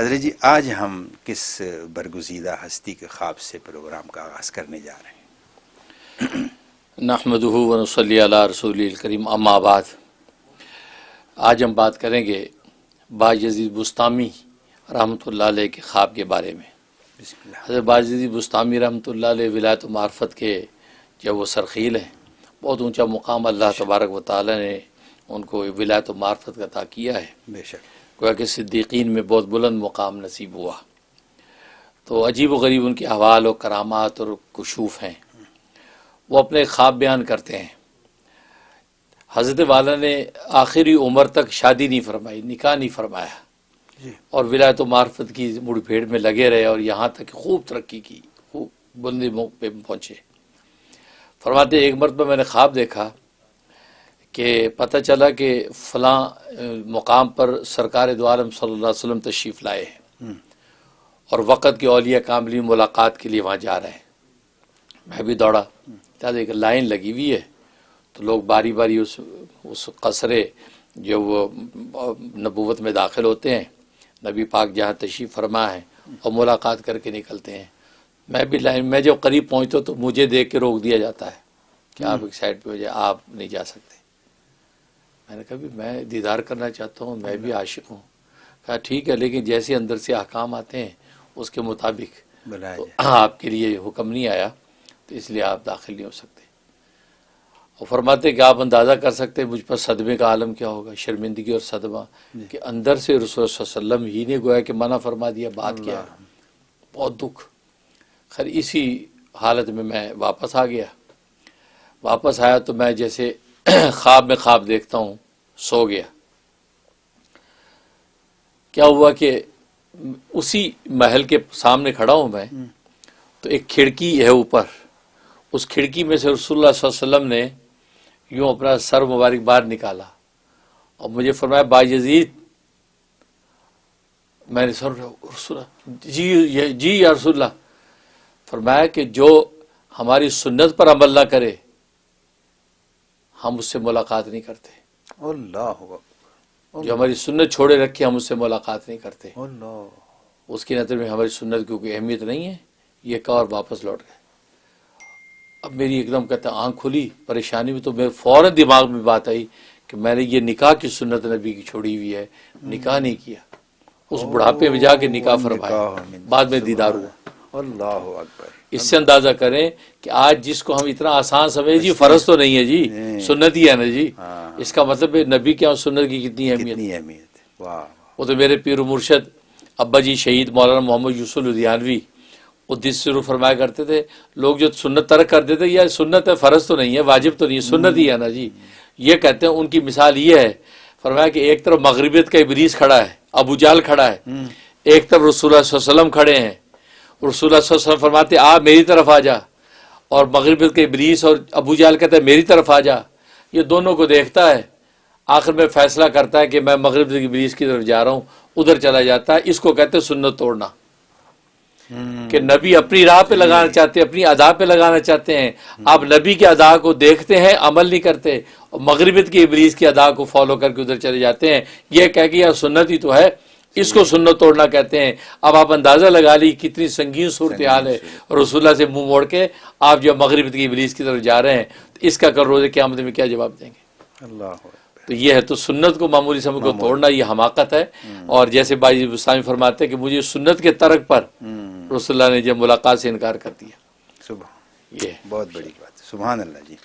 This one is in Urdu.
حضرت جی آج ہم کس برگزیدہ ہستی کے خواب سے پروگرام کا آغاز کرنے جا رہے ہیں؟ نحمدہ و نصلی علی رسول الکریم، اما بعد۔ آج ہم بات کریں گے بایزید بسطامی رحمۃ اللہ علیہ کے خواب کے بارے میں۔ بسم اللہ۔ حضرت بایزید بسطامی رحمۃ اللہ علیہ ولایت و معرفت کے جب وہ سرخیل ہیں، بہت اونچا مقام اللہ تبارک و تعالی نے ان کو ولایت و معرفت کا عطا کیا ہے، بے شک۔ گویا کہ صدیقین میں بہت بلند مقام نصیب ہوا۔ تو عجیب و غریب ان کے احوال و کرامات اور کشوف ہیں۔ وہ اپنے خواب بیان کرتے ہیں۔ حضرت والا نے آخری عمر تک شادی نہیں فرمائی، نکاح نہیں فرمایا، اور ولایت و معرفت کی مڑ بھیڑ میں لگے رہے اور یہاں تک خوب ترقی کی، خوب بلندی پہ پہنچے۔ فرماتے ایک مرتبہ میں نے خواب دیکھا کہ پتہ چلا کہ فلاں مقام پر سرکار دو عالم صلی اللہ علیہ وسلم تشریف لائے ہیں اور وقت کے اولیاء کاملین ملاقات کے لیے وہاں جا رہے ہیں۔ میں بھی دوڑا، ایک لائن لگی ہوئی ہے، تو لوگ باری باری اس قصرے جو وہ نبوت میں داخل ہوتے ہیں، نبی پاک جہاں تشریف فرما ہے، اور ملاقات کر کے نکلتے ہیں۔ میں بھی لائن میں جب قریب پہنچتا تو مجھے دیکھ کے روک دیا جاتا ہے کہ آپ ایک سائڈ پہ ہو جائے، آپ نہیں جا سکتے۔ میں نے کہا بھی میں دیدار کرنا چاہتا ہوں، میں بھی عاشق ہوں۔ کہا ٹھیک ہے، لیکن جیسے اندر سے احکام آتے ہیں اس کے مطابق تو آپ کے لیے حکم نہیں آیا، تو اس لیے آپ داخل نہیں ہو سکتے۔ اور فرماتے کہ آپ اندازہ کر سکتے ہیں مجھ پر صدمے کا عالم کیا ہوگا، شرمندگی اور صدمہ کہ اندر سے رسول صلی اللہ علیہ وسلم ہی نے گویا کہ منع فرما دیا، بات کیا ہے، بہت دکھ۔ خیر اسی حالت میں میں واپس آ گیا۔ واپس آیا تو میں جیسے خواب میں خواب دیکھتا ہوں، سو گیا۔ کیا ہوا کہ اسی محل کے سامنے کھڑا ہوں میں، تو ایک کھڑکی ہے اوپر، اس کھڑکی میں سے رسول اللہ صلی اللہ علیہ وسلم نے یوں اپنا سر مبارک باہر نکالا اور مجھے فرمایا بایزید۔ میں نے رسول اللہ جی یا رسول اللہ۔ فرمایا کہ جو ہماری سنت پر عمل نہ کرے ہم اس سے ملاقات نہیں کرتے، اللہ جو ہماری سنت چھوڑے رکھے ہم اس سے ملاقات نہیں کرتے۔ اللہ۔ اس کی نظر میں ہماری سنت کی کوئی اہمیت نہیں ہے، یہ کہا اور واپس لوٹ گئے۔ اب میری ایک دم کہتا آنکھ کھلی، پریشانی میں، تو میرے فوراً دماغ میں بات آئی کہ میں نے یہ نکاح کی سنت نبی کی چھوڑی ہوئی ہے، نکاح نہیں کیا۔ اس بڑھاپے میں جا کے نکاح فرمایا، بعد میں دیدار ہوا۔ اللہ اکبر۔ اس سے اندازہ کریں کہ آج جس کو ہم اتنا آسان سمجھے جی فرض تو نہیں ہے جی، سنت ہی ہے نا جی، اس کا مطلب ہے نبی کے سنت کی کتنی اہمیت۔ وہ تو میرے پیر و مرشد ابا جی شہید مولانا محمد یوسف لدھیانوی قدس سرور فرمایا کرتے تھے، لوگ جو سنت ترک کر دیتے یا سنت ہے، فرض تو نہیں ہے، واجب تو نہیں ہے، سنت ہی ہے نا جی، یہ کہتے ہیں۔ ان کی مثال یہ ہے، فرمایا کہ ایک طرف مغربیت کا ابلیس کھڑا ہے، ابو جہل کھڑا ہے، ایک طرف رسول اللہ صلی اللہ علیہ وسلم کھڑے ہیں۔ رسول اللہ صلی اللہ علیہ وسلم فرماتے آپ میری طرف آ جا، اور مغربیت کے ابلیس اور ابو جہل کہتا ہے میری طرف آ جا۔ یہ دونوں کو دیکھتا ہے، آخر میں فیصلہ کرتا ہے کہ میں مغربیت کے ابلیس کی طرف جا رہا ہوں، ادھر چلا جاتا ہے۔ اس کو کہتے ہیں سنت توڑنا، کہ نبی اپنی راہ پہ لگانا چاہتے ہیں، اپنی ادا پہ لگانا چاہتے ہیں، آپ نبی کی ادا کو دیکھتے ہیں، عمل نہیں کرتے، اور مغربیت کی ابلیس کی ادا کو فالو کر کے ادھر چلے جاتے ہیں۔ یہ کہہ کہ یار سنت ہی تو ہے، اس کو سنت توڑنا کہتے ہیں۔ اب آپ اندازہ لگا لی کتنی سنگین صورتحال ہے، رسول اللہ سے منہ موڑ کے آپ جو مغربیت کی ابلیس کی طرف جا رہے ہیں، تو اس کا کل روز قیامت میں کیا جواب دیں گے؟ اللہ۔ تو یہ ہے، تو سنت کو معمولی سمجھ کو توڑنا یہ حماقت ہے۔ اور جیسے بایزید بسطامی فرماتے ہیں کہ مجھے سنت کے ترک پر رسول اللہ نے جب ملاقات سے انکار کر دیا۔ سبحان، یہ بہت بڑی بات، سبحان اللہ جی۔